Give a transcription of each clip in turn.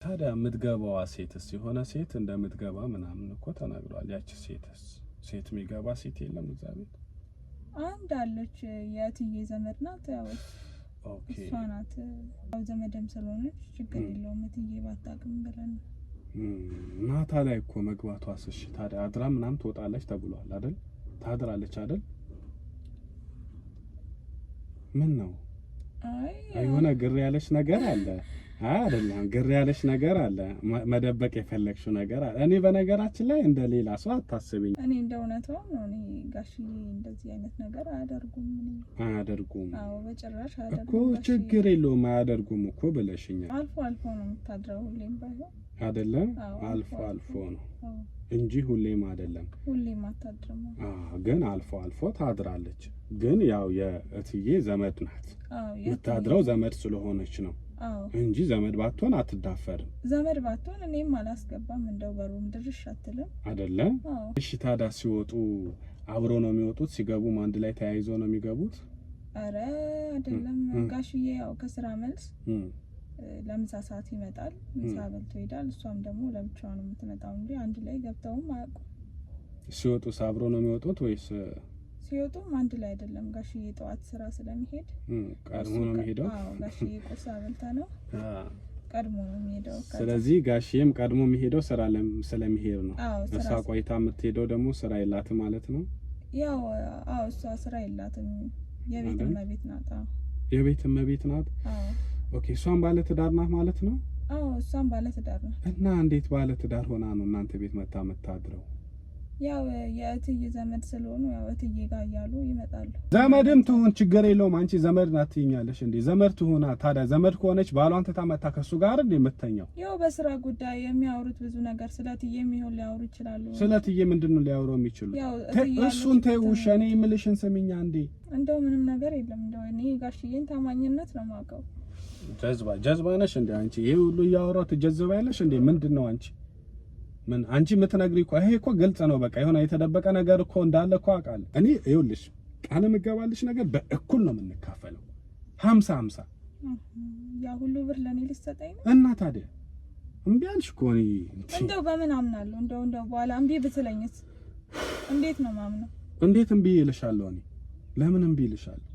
ታዲያ የምትገባዋ ሴትስ የሆነ ሴት እንደምትገባ ምናምን እኮ ተናግሯል። ያቺ ሴት የሚገባ ሴት የለም እዛ ቤት። አንድ አለች የእትዬ ዘመድ ናት። ያው ኦኬ እሷ ናት። ያው ዘመድም ስለሆነች ችግር የለውም እትዬ ባታውቅም ብለን ማታ ላይ እኮ መግባቷስ እሺ ታዲያ አድራ ምናምን ትወጣለች ተብሏል አይደል? ታድራለች አይደል? ምን ነው የሆነ ግር ያለች ነገር አለ አይደለም? ግር ያለች ነገር አለ፣ መደበቅ የፈለግሽው ነገር አለ። እኔ በነገራችን ላይ እንደ ሌላ ሰው አታስብኝ። እኔ እንደ እውነታው ነው። እኔ ጋሽዬ እንደዚህ አይነት ነገር አያደርጉም። አዎ በጭራሽ አያደርጉም እኮ። ችግር የለውም አያደርጉም እኮ ብለሽኛል። አልፎ አልፎ ነው የምታድረው፣ ሁሌም ባይሆን አይደለም። አልፎ አልፎ ነው እንጂ ሁሌም አይደለም። ሁሌም አታድርም። ግን አልፎ አልፎ ታድራለች። ግን ያው የእትዬ ዘመድ ናት። የምታድረው ዘመድ ስለሆነች ነው እንጂ ዘመድ ባትሆን አትዳፈርም። ዘመድ ባትሆን እኔም አላስገባም፣ እንደው በሩም ድርሽ አትልም አይደለም። እሺ ታዲያ ሲወጡ አብሮ ነው የሚወጡት? ሲገቡም አንድ ላይ ተያይዞ ነው የሚገቡት? አረ አይደለም። ጋሽዬ ያው ከስራ መልስ ለምሳ ሰዓት ይመጣል፣ ምሳ በልቶ ይሄዳል። እሷም ደግሞ ለብቻዋ ነው የምትመጣው እንጂ አንድ ላይ ገብተውም አያውቁም። ሲወጡስ አብሮ ነው የሚወጡት ወይስ? ሲወጡም አንድ ላይ አይደለም። ጋሽዬ ጠዋት ስራ ስለሚሄድ ቀድሞ ነው የሚሄደው። አዎ ጋሽዬ ቁርስ አበልታ ነው ቀድሞ ነው የሚሄደው። ስለዚህ ጋሽዬም ቀድሞ የሚሄደው ስራ ስለሚሄድ ነው። እሷ ቆይታ የምትሄደው ደግሞ ስራ የላትም ማለት ነው። ያው እሷ ስራ የላትም፣ የቤት እመቤት ናት። የቤት እመቤት ናት። ኦኬ። እሷም ባለ ትዳር ናት ማለት ነው? አዎ እሷም ባለ ትዳር ናት። እና እንዴት ባለ ትዳር ሆና ነው እናንተ ቤት መታድረው? ያው የእትዬ ዘመድ ስለሆኑ ያው እትዬ ጋር እያሉ ይመጣሉ። ዘመድም ትሁን ችግር የለውም። አንቺ ዘመድ ናት ትይኛለሽ እንዴ? ዘመድ ትሁና ታዲያ ዘመድ ከሆነች ባሏን ትታመጣ ከሱ ጋር እንዴ የምትተኛው? ያው በስራ ጉዳይ የሚያወሩት ብዙ ነገር ስለ እትዬ የሚሆን ሊያወሩ ይችላሉ። ስለ እትዬ ምንድነው ሊያወሩ የሚችሉ? እሱን ተይውሽ፣ እኔ የምልሽን ስሚኛ እንዴ። እንደው ምንም ነገር የለም። እንደው እኔ ጋሽዬን ታማኝነት ነው የማውቀው። ጀዝባ ነሽ እንዴ አንቺ? ይሄ ሁሉ እያወራው ትጀዝባለሽ እንዴ? ምንድነው አንቺ ምን አንቺ የምትነግሪ እኮ ይሄ እኮ ግልጽ ነው። በቃ የሆነ የተደበቀ ነገር እኮ እንዳለ እኮ አውቃለሁ እኔ። ይኸውልሽ ቃል የምገባልሽ ነገር በእኩል ነው የምንካፈለው፣ 50-50። ያ ሁሉ ብር ለኔ ልትሰጠኝ ነው? እና ታዲያ እምቢ አልሽ እኮ። እኔ እንደው በምን አምናለሁ? እንደው በኋላ እምቢ ብትለኝስ እንዴት ነው ማምነው? እንዴት እምቢ እልሻለሁ? እኔ ለምን እምቢ እልሻለሁ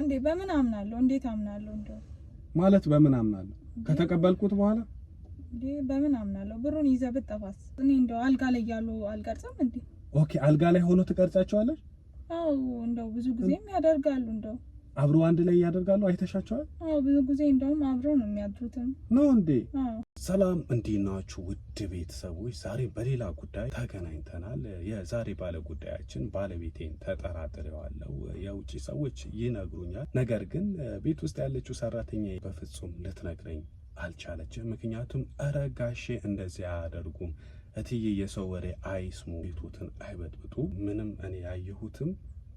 እንዴ? በምን አምናለሁ? እንዴት አምናለሁ? እንደው ማለት በምን አምናለሁ? ከተቀበልኩት በኋላ በምን አምናለሁ? ብሩን ይዘህ ብትጠፋስ? እኔ እንደው አልጋ ላይ ያሉ አልቀርጽም እንዴ? ኦኬ አልጋ ላይ ሆኖ ትቀርጻቸዋለሽ? አዎ እንደው ብዙ ጊዜም ያደርጋሉ። እንደው አብሮ አንድ ላይ ያደርጋሉ። አይተሻቸዋል? አዎ ብዙ ጊዜ እንደውም አብሮ ነው የሚያድሩትም ነው እንዴ? ሰላም እንዴት ናችሁ ውድ ቤተሰቦች? ዛሬ በሌላ ጉዳይ ተገናኝተናል። የዛሬ ባለ ጉዳያችን ባለቤቴን ተጠራጥሬዋለሁ። የውጪ ሰዎች ይነግሩኛል፣ ነገር ግን ቤት ውስጥ ያለችው ሰራተኛ በፍጹም ልትነግረኝ አልቻለችም። ምክንያቱም ኧረ ጋሼ እንደዚህ አያደርጉም፣ እትዬ የሰው ወሬ አይስሙ፣ ቤቱትን አይበጥብጡ፣ ምንም እኔ ያየሁትም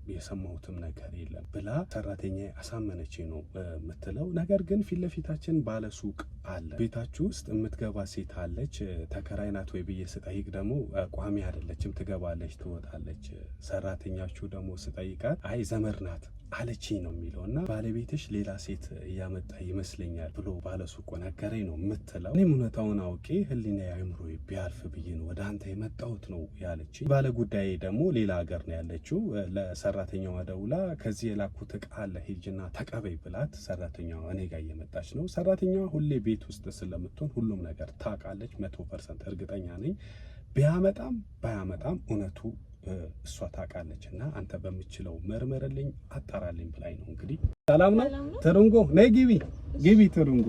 የሰማሁትም ነገር የለም ብላ ሰራተኛ አሳመነች ነው የምትለው። ነገር ግን ፊት ለፊታችን ባለ ሱቅ አለ። ቤታችሁ ውስጥ የምትገባ ሴት አለች። ተከራይ ናት ወይ ብዬ ስጠይቅ ደግሞ ቋሚ አይደለችም፣ ትገባለች ትወጣለች። ሰራተኛችሁ ደግሞ ስጠይቃት አይ ዘመድ ናት አለችኝ ነው የሚለው። እና ባለቤትሽ ሌላ ሴት እያመጣ ይመስለኛል ብሎ ባለሱቁ ነገረኝ ነው የምትለው። እኔም እውነታውን አውቄ ህሊና አይምሮ ቢያርፍ ብዬ ነው ወደ አንተ የመጣሁት ነው ያለችኝ። ባለ ጉዳይ ደግሞ ሌላ ሀገር ነው ያለችው። ለሰራተኛዋ ደውላ ከዚህ የላኩት ዕቃ አለ ሂጂና ተቀበይ ብላት ሰራተኛዋ እኔ ጋር እየመጣች ነው። ሰራተኛዋ ሁሌ ቤት ውስጥ ስለምትሆን ሁሉም ነገር ታውቃለች፣ 100% እርግጠኛ ነኝ። ቢያመጣም ባያመጣም እውነቱ እሷ ታውቃለች። እና አንተ በምችለው መርመርልኝ አጣራልኝ ብላኝ ነው። እንግዲህ ሰላም ነው ትርንጎ? ነይ ግቢ ትርንጎ።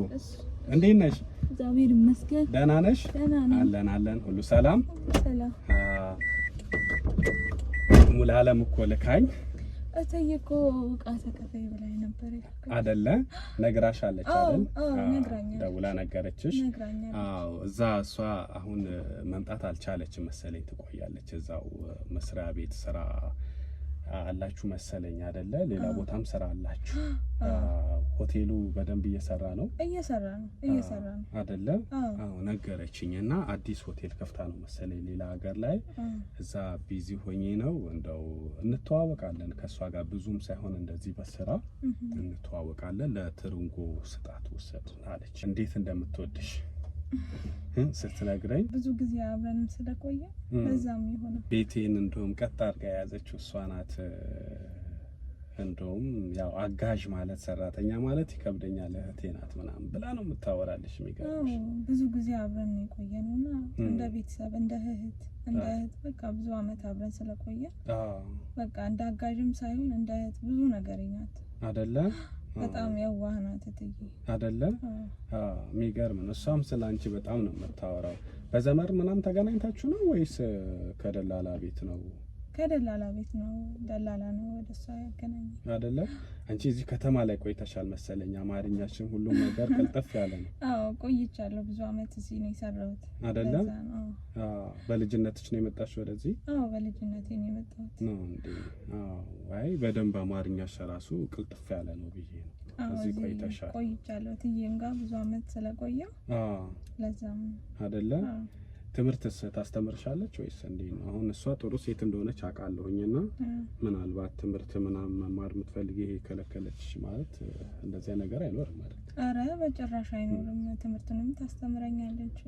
እንዴት ነሽ? እግዚአብሔር ይመስገን። ደህና ነሽ? አለን ሁሉ ሰላም። ሙሉ ዓለም እኮ ልካኝ እትዬ እኮ ዕቃ ተቀበይ ብላኝ ነበር አይደለ? ነግራሻለች አይደል? ነግራኛለች። ደውላ ነገረችሽ? አዎ። እዛ እሷ አሁን መምጣት አልቻለችም መሰለኝ፣ ትቆያለች እዛው መስሪያ ቤት ስራ አላችሁ መሰለኝ አይደለ? ሌላ ቦታም ስራ አላችሁ። ሆቴሉ በደንብ እየሰራ ነው አይደለ? አዎ ነገረችኝና አዲስ ሆቴል ከፍታ ነው መሰለኝ ሌላ ሀገር ላይ። እዛ ቢዚ ሆኜ ነው። እንደው እንተዋወቃለን ከሷ ጋር ብዙም ሳይሆን እንደዚህ በስራ እንተዋወቃለን። ለትርንጎ ስጣት ወሰድ አለች። እንዴት እንደምትወድሽ ስትነግረኝ ብዙ ጊዜ አብረንም ስለቆየ ለዛም ይሆነ ቤቴን እንደውም ቀጥ አድርጋ የያዘችው እሷ ናት። እንደውም ያው አጋዥ ማለት ሰራተኛ ማለት ይከብደኛል፣ እህቴ ናት ምናምን ብላ ነው የምታወራልሽ። የሚገርምሽ ብዙ ጊዜ አብረን የቆየነውና እንደ ቤተሰብ እንደ እህት በቃ ብዙ አመት አብረን ስለቆየ በቃ እንደ አጋዥም ሳይሆን እንደ እህት ብዙ ነገር ናት አይደለ? በጣም የዋህ ናት እትዬ አይደለ? የሚገርም ነው። እሷም ስላንቺ በጣም ነው የምታወራው። በዘመር ምናምን ተገናኝታችሁ ነው ወይስ ከደላላ ቤት ነው? ከደላላ ቤት ነው። ደላላ ነው ወደሷ ያገናኝ አይደለ? አንቺ እዚህ ከተማ ላይ ቆይተሻል መሰለኝ። አማርኛችን ሁሉም ነገር ቀልጠፍ ያለ ነው። ቆይቻለሁ። ብዙ አመት እዚህ ነው የሰራሁት አይደለ? በልጅነትሽ ነው የመጣሽው ወደዚህ? በልጅነቴ ነው የመጣሁት ነው እንዴ? አይ በደንብ አማርኛሽ ራሱ ቅልጥፍ ያለ ነው ብዬ ነው። እዚህ ቆይቻለሁ። ትዬም ጋር ብዙ አመት ስለቆየሁ ለዛም አይደለ? ትምህርትስ ታስተምርሻለች ወይስ እንዴት ነው? አሁን እሷ ጥሩ ሴት እንደሆነች አውቃለሁኝና ምናልባት ትምህርት ምናምን መማር የምትፈልጊ ይሄ ከለከለች ማለት እንደዚያ ነገር አይኖርም ማለት? አረ በጭራሽ አይኖርም። ትምህርትንም ታስተምረኛለች፣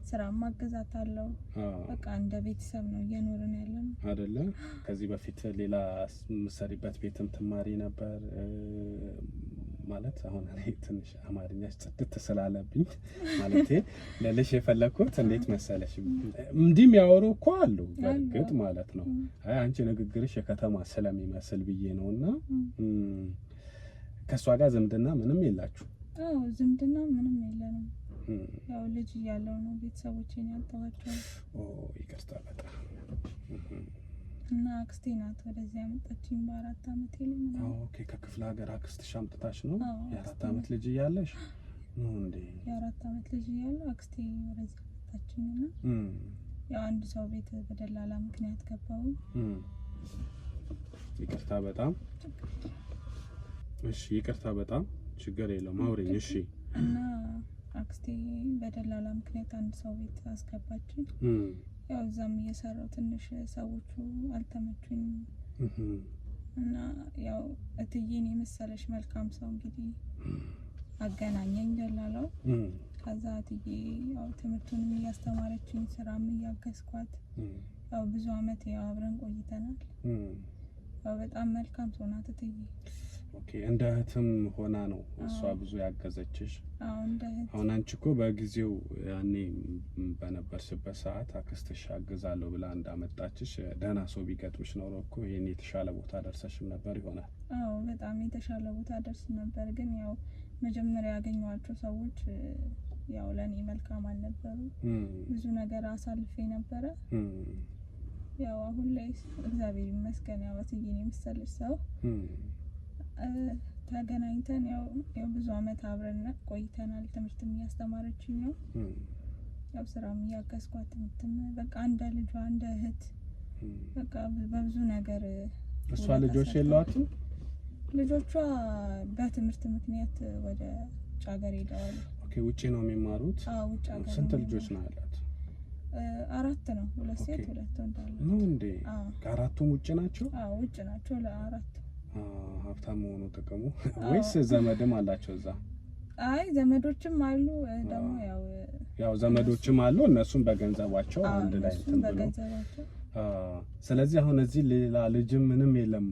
ስራም አገዛታለሁ። በቃ እንደ ቤተሰብ ነው እየኖርን ያለን አይደለ? ከዚህ በፊት ሌላ የምትሰሪበት ቤትም ትማሪ ነበር ማለት? አሁን እኔ ትንሽ አማርኛሽ ጽድት ስላለብኝ ማለት ለልሽ የፈለኩት እንዴት መሰለሽ፣ እንዲህም ያወሩ እኮ አሉ በእርግጥ ማለት ነው። አይ አንቺ ንግግርሽ የከተማ ስለሚመስል ብዬ ነውና ከሷ ጋር ዝምድና ምንም የላችሁ? ዝምድና ምንም የለንም። ያው ልጅ እያለሁ ነው ቤተሰቦቼን ያጣኋቸው። ይቅርታ በጣም እና አክስቴ ናት ወደዚህ ያመጣችኝ በ4 አመቴ ላይ ነው። ኦኬ ከክፍለ ሀገር አክስትሽ አምጥታሽ ነው? የ4 አመት ልጅ እያለሽ ነው እንዴ? የ4 አመት ልጅ እያለሁ አክስቴ ወደዚህ አመጣችኝና ያው አንድ ሰው ቤት በደላላ ምክንያት ገባሁ። ይቅርታ በጣም እሺ፣ ይቅርታ በጣም ችግር የለውም አውሪኝ። እሺ። እና አክስቴ በደላላ ምክንያት አንድ ሰው ቤት አስገባችኝ። ያው እዛም እየሰራው ትንሽ ሰዎቹ አልተመቹኝም እና ያው እትዬን የመሰለሽ መልካም ሰው እንግዲህ አገናኘኝ ደላላው። ከዛ እትዬ ያው ትምህርቱንም እያስተማረችኝ ስራም እያገዝኳት ያው ብዙ አመት ያው አብረን ቆይተናል። ያው በጣም መልካም ሰው ናት እትዬ። ኦኬ እንደ እህትም ሆና ነው እሷ ብዙ ያገዘችሽ? እንደ እህት። አሁን አንቺ እኮ በጊዜው ያኔ በነበርሽበት ሰዓት አክስትሽ አግዛለሁ ብላ እንዳመጣችሽ ደህና ሰው ቢገጥምሽ ኖሮ እኮ ይሄን የተሻለ ቦታ ደርሰሽም ነበር ይሆናል። በጣም የተሻለ ቦታ ደርስ ነበር። ግን ያው መጀመሪያ ያገኘኋቸው ሰዎች ያው ለኔ መልካም አልነበሩ። ብዙ ነገር አሳልፌ ነበረ። ያው አሁን ላይ እግዚአብሔር ይመስገን ያው እትዬን የመሰለሽ ሰው ተገናኝተን ያው ብዙ አመት አብረን ቆይተናል። ትምህርትም እያስተማረችኝ ነው፣ ያው ስራም እያገዝኳት በቃ እንደ ልጇ እንደ እህት በቃ በብዙ ነገር። እሷ ልጆች የሏትም? ልጆቿ በትምህርት ምክንያት ወደ ውጭ ሀገር ሄደዋል። ኦኬ ውጪ ነው የሚማሩት? ውጭ ሀገር። ስንት ልጆች ነው ያላት? 4 ነው፣ 2 ሴት 2 ወንድ አለ ነው እንዴ? ከአራቱም ውጭ ናቸው? ውጭ ናቸው ለአራት። ሀብታም መሆኑ ጥቅሙ ወይስ ዘመድም አላቸው እዛ? አይ ዘመዶችም አሉ ደግሞ ያው ዘመዶችም አሉ። እነሱም በገንዘባቸው አንድ ላይ እንትን ብለው። ስለዚህ አሁን እዚህ ሌላ ልጅም ምንም የለም?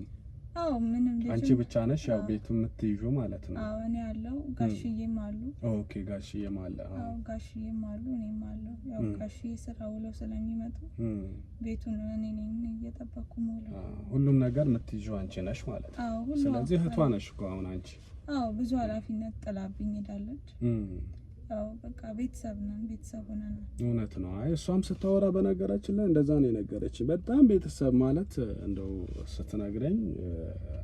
ምንም ልጅ አንቺ ብቻ ነሽ ያው ቤቱ የምትይዡ ማለት ነው? እኔ ያለው ጋሽዬም አሉ። ኦኬ ጋሽዬም አለ? ጋሽዬም አሉ፣ እኔም አለው። ያው ጋሽዬ ስራ ውለው ስለሚመጡ ቤቱን እኔ ነኝ እየጠበቅኩ ማለት። ሁሉም ነገር የምትይዡ አንቺ ነሽ ማለት ነው? ስለዚህ እህቷ ነሽ እኮ አሁን አንቺ። ብዙ ኃላፊነት ጥላብኝ ሄዳለች። ያው በቃ ቤተሰብ ነን፣ ቤተሰብ ሆነን። እውነት ነው። አይ እሷም ስታወራ በነገራችን ላይ እንደዛ ነው የነገረች። በጣም ቤተሰብ ማለት እንደው ስትነግረኝ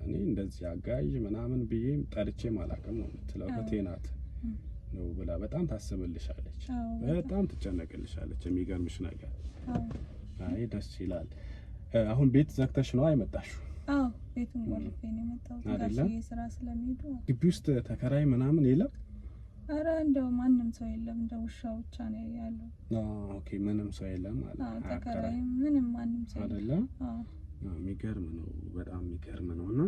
እኔ እንደዚህ አጋዥ ምናምን ብዬ ጠርቼ ማላቀም ነው የምትለው። እህቴ ናት ነው ብላ በጣም ታስብልሻለች፣ በጣም ትጨነቅልሻለች። የሚገርምሽ ነገር አይ ደስ ይላል። አሁን ቤት ዘግተሽ ነው አይመጣሽው? ቤቱን ቆልፌ ነው የመጣሁት ጋሽዬ ስራ ስለሚሄዱ። ግቢ ውስጥ ተከራይ ምናምን የለም? አረ እንደው ማንም ሰው የለም፣ እንደ ውሻ ብቻ ነው ያለው። ኦኬ ምንም ሰው የለም ማለት ነው? ተከራይ ምንም ማንም ሰው አይደለም። የሚገርም ነው፣ በጣም የሚገርም ነው። እና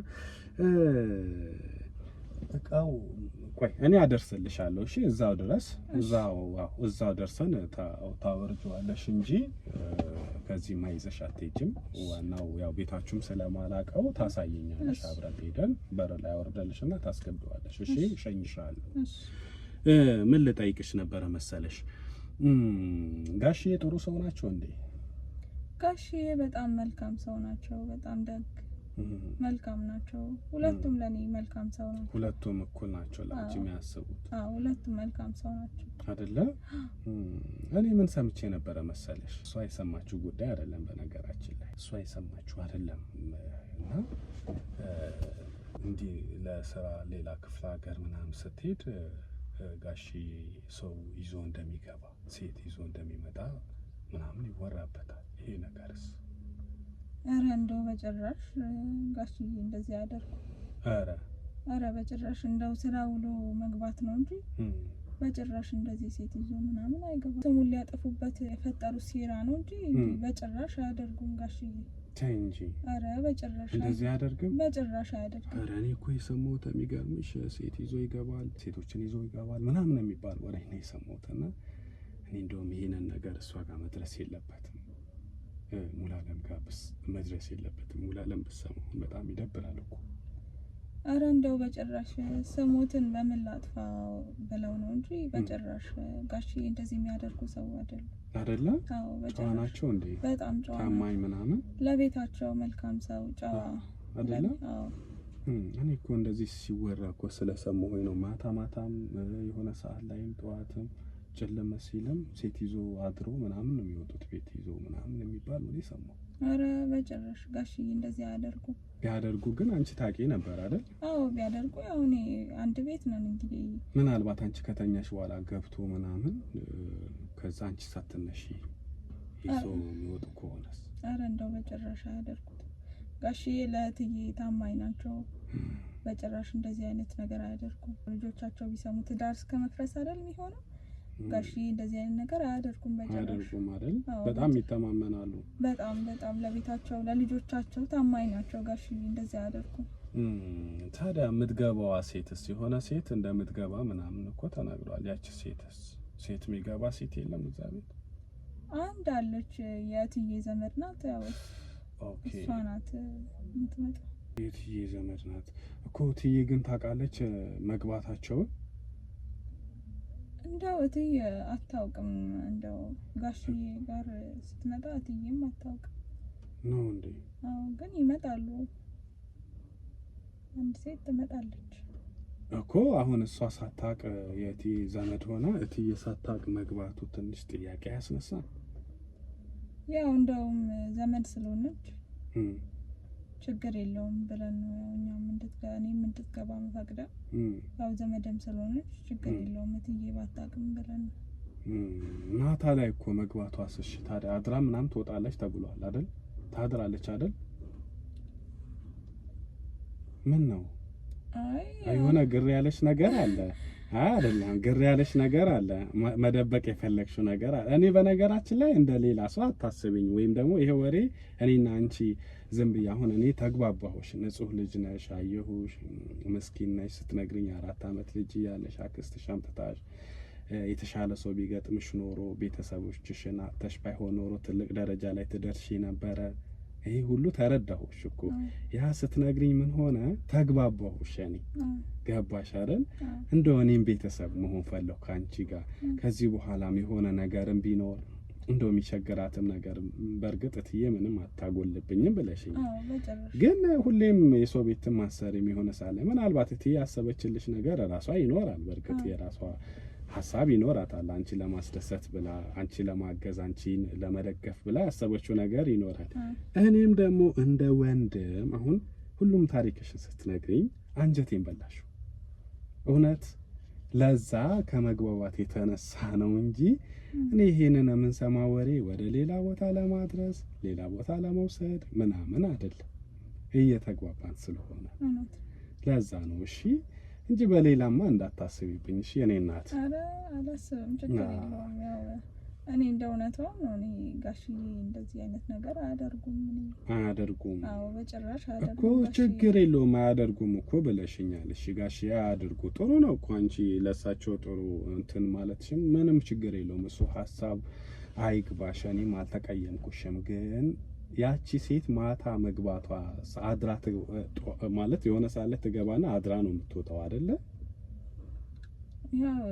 እቃው ቆይ እኔ አደርስልሻለሁ። እሺ እዛው ድረስ እዛው ደርሰን ታወርጂዋለሽ እንጂ ከዚህ ማይዘሽ አትሄጂም። ዋናው ያው ቤታችሁም ስለማላቀው ታሳየኛለሽ። አብረን ሄደን በር ላይ አወርደልሽና ታስገቢዋለሽ። እሺ እሸኝሻለሁ። ምን ልጠይቅሽ ነበረ መሰለሽ? ጋሽዬ ጥሩ ሰው ናቸው እንዴ? ጋሽዬ በጣም መልካም ሰው ናቸው። በጣም ደግ መልካም ናቸው። ሁለቱም ለኔ መልካም ሰው ናቸው። ሁለቱም እኩል ናቸው ለአንቺ የሚያስቡት? አዎ ሁለቱም መልካም ሰው ናቸው አይደለ? እኔ ምን ሰምቼ ነበረ መሰለሽ? እሷ የሰማችሁ ጉዳይ አይደለም፣ በነገራችን ላይ እሷ የሰማችሁ አይደለም። እና እንዲህ ለስራ ሌላ ክፍለ ሀገር ምናምን ስትሄድ ጋሽዬ ሰው ይዞ እንደሚገባ ሴት ይዞ እንደሚመጣ ምናምን ይወራበታል። ይሄ ነገርስ? አረ እንደው በጭራሽ ጋሽዬ እንደዚህ ያደርጉ። አረ በጭራሽ እንደው ስራ ውሎ መግባት ነው እንጂ በጭራሽ እንደዚህ ሴት ይዞ ምናምን አይገባም። ስሙን ሊያጠፉበት የፈጠሩት ሴራ ነው እንጂ በጭራሽ አያደርጉም ጋሽዬ። ተይ እንጂ። አረ በጭራሽ እንደዚህ አያደርግም። በጭራሽ አያደርግም። አረ እኔ እኮ የሰማሁት የሚገርምሽ ሴት ይዞ ይገባል፣ ሴቶችን ይዞ ይገባል ምናምን የሚባል ወሬ ነው የሰማሁትና እኔ እንደውም ይሄንን ነገር እሷ ጋር መድረስ የለበትም፣ ሙሉዓለም ጋር መድረስ የለበትም። ሙሉዓለም ብትሰማው በጣም ይደብራል እኮ። አረ እንደው በጭራሽ ስሞትን በምን ላጥፋ ብለው ነው እንጂ በጭራሽ ጋሽዬ እንደዚህ የሚያደርጉ ሰው አይደለም። አዎ ጨዋ ናቸው እንዴ? በጣም ጨዋ፣ ታማኝ ምናምን፣ ለቤታቸው መልካም ሰው ጨዋ አይደለ? አዎ እኔ እኮ እንደዚህ ሲወራ እኮ ስለሰማሁኝ ነው። ማታም የሆነ ሰዓት ላይም ጠዋትም ጨለመ ሲልም ሴት ይዞ አድሮ ምናምን ነው የሚወጡት፣ ቤት ይዞ ምናምን የሚባል ነው የሰማሁ። አረ በጭራሽ ጋሽዬ እንደዚህ አያደርጉ። ቢያደርጉ ግን አንቺ ታውቂ ነበር አይደል? አዎ ቢያደርጉ ያው እኔ አንድ ቤት ነን እንግዲህ። ምናልባት አንቺ ከተኛሽ በኋላ ገብቶ ምናምን ከዛ አንቺ ሳትነሺ ይዞ የሚወጡ ከሆነስ? አረ እንደው በጭራሽ አያደርጉት። ጋሽዬ ለእትዬ ታማኝ ናቸው። በጭራሽ እንደዚህ አይነት ነገር አያደርጉም። ልጆቻቸው ቢሰሙ ትዳር እስከ መፍረስ አይደል የሚሆነው? ጋሽዬ እንደዚህ አይነት ነገር አያደርጉም በጭራሽ። አያደርጉም አይደል? በጣም ይተማመናሉ። በጣም ለቤታቸው ለልጆቻቸው ታማኝ ናቸው ጋሽዬ። እንደዚህ አያደርጉም። ታዲያ የምትገባዋ ሴትስ የሆነ ሴት እንደምትገባ ምናምን እኮ ተናግሯል። ያቺ ሴት የሚገባ ሴት የለም እዛ ቤት? አንድ አለች፣ የእትዬ ዘመድ ናት። ያው እሷ ናት የምትመጣ። የእትዬ ዘመድ ናት እኮ። እትዬ ግን ታውቃለች መግባታቸውን? እንደው እትዬ አታውቅም። እንደው ጋሽዬ ጋር ስትመጣ እትዬም አታውቅም ነው እንዴ? አዎ ግን ይመጣሉ። አንድ ሴት ትመጣለች እኮ። አሁን እሷ ሳታውቅ የእትዬ ዘመድ ሆና እትዬ ሳታውቅ መግባቱ ትንሽ ጥያቄ ያስነሳል። ያው እንደውም ዘመድ ስለሆነች ችግር የለውም ብለን ነው እኛም እኔም እንድትገባ መፈቅዳ። ያው ዘመድም ስለሆነች ችግር የለውም እትዬ ባታውቅም ብለን ነው። ማታ ላይ እኮ መግባቷስ? እሺ ታዲያ አድራ ምናምን ትወጣለች ተብሏል አይደል? ታድራለች አይደል? ምን ነው? አይ የሆነ ግር ያለሽ ነገር አለ አይደለም? ግር ያለሽ ነገር አለ፣ መደበቅ የፈለግሽው ነገር አለ። እኔ በነገራችን ላይ እንደ ሌላ ሰው አታስብኝ፣ ወይም ደግሞ ይሄ ወሬ እኔና አንቺ ዝም ብዬ አሁን እኔ ተግባባሁሽ፣ ንጹህ ልጅ ነሽ፣ አየሁሽ፣ ምስኪን ነሽ ስትነግሪኝ 4 ዓመት ልጅ እያለሽ አክስትሽ አምጥታሽ የተሻለ ሰው ቢገጥምሽ ኖሮ ቤተሰቦችሽን አጥተሽ ባይሆን ኖሮ ትልቅ ደረጃ ላይ ትደርሺ ነበረ። ይሄ ሁሉ ተረዳሁሽ እኮ። ያ ስትነግሪኝ ምን ሆነ? ተግባባሁሽ። እኔ ገባሽ አይደል? እንደው እኔም ቤተሰብ መሆን ፈለኩ ከአንቺ ጋር። ከዚህ በኋላም የሆነ ነገርም ቢኖር እንደው የሚቸግራትም ነገር በእርግጥ እትዬ ምንም አታጎልብኝም ብለሽኝ፣ ግን ሁሌም የሰው ቤት ማሰር የሚሆነ ሳለ ምናልባት እትዬ ያሰበችልሽ ነገር ራሷ ይኖራል። በእርግጥ የራሷ ሀሳብ ይኖራታል። አንቺ ለማስደሰት ብላ፣ አንቺ ለማገዝ፣ አንቺን ለመደገፍ ብላ ያሰበችው ነገር ይኖራል። እኔም ደግሞ እንደ ወንድም አሁን ሁሉም ታሪክሽን ስትነግሪኝ አንጀቴን በላሽው። እውነት ለዛ ከመግባባት የተነሳ ነው እንጂ እኔ ይሄንን የምንሰማ ወሬ ወደ ሌላ ቦታ ለማድረስ ሌላ ቦታ ለመውሰድ ምናምን አይደለም፣ እየተግባባን ስለሆነ ለዛ ነው። እሺ እንጂ በሌላማ እንዳታስቢብኝ እሺ የኔ እናት። አረ አላስብም፣ ችግር የለውም። ያው እኔ እንደ እውነታው ነው። እኔ ጋሽዬ እንደዚህ አይነት ነገር አያደርጉም። አዎ በጭራሽ አያደርጉም እኮ። ችግር የለውም አያደርጉም እኮ ብለሽኛል። እሺ ጋሽዬ አያደርጉ ጥሩ ነው እኮ። አንቺ ለሳቸው ጥሩ እንትን ማለትሽም ምንም ችግር የለውም። እሱ ሀሳብ አይግባሽ፣ እኔም አልተቀየምኩሽም። ግን ያቺ ሴት ማታ መግባቷ አድራ ማለት የሆነ ሳለ ትገባና አድራ ነው የምትወጣው አይደለ? ያው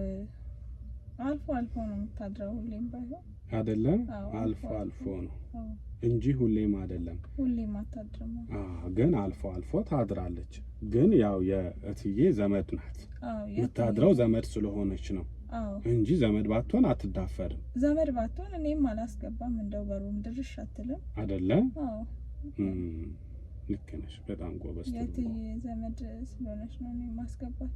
አልፎ አልፎ ነው የምታድረው፣ ሁሌም ባይሆን አይደለም። አልፎ አልፎ ነው እንጂ ሁሌም አይደለም። ሁሌም አታድርም። ግን አልፎ አልፎ ታድራለች። ግን ያው የእትዬ ዘመድ ናት። የምታድረው ዘመድ ስለሆነች ነው እንጂ ዘመድ ባትሆን አትዳፈርም። ዘመድ ባትሆን እኔም አላስገባም፣ እንደው በሩም ድርሽ አትልም አይደለም። ልክ ነሽ። በጣም ጎበዝ። የእትዬ ዘመድ ስለሆነች ነው እኔ ማስገባት።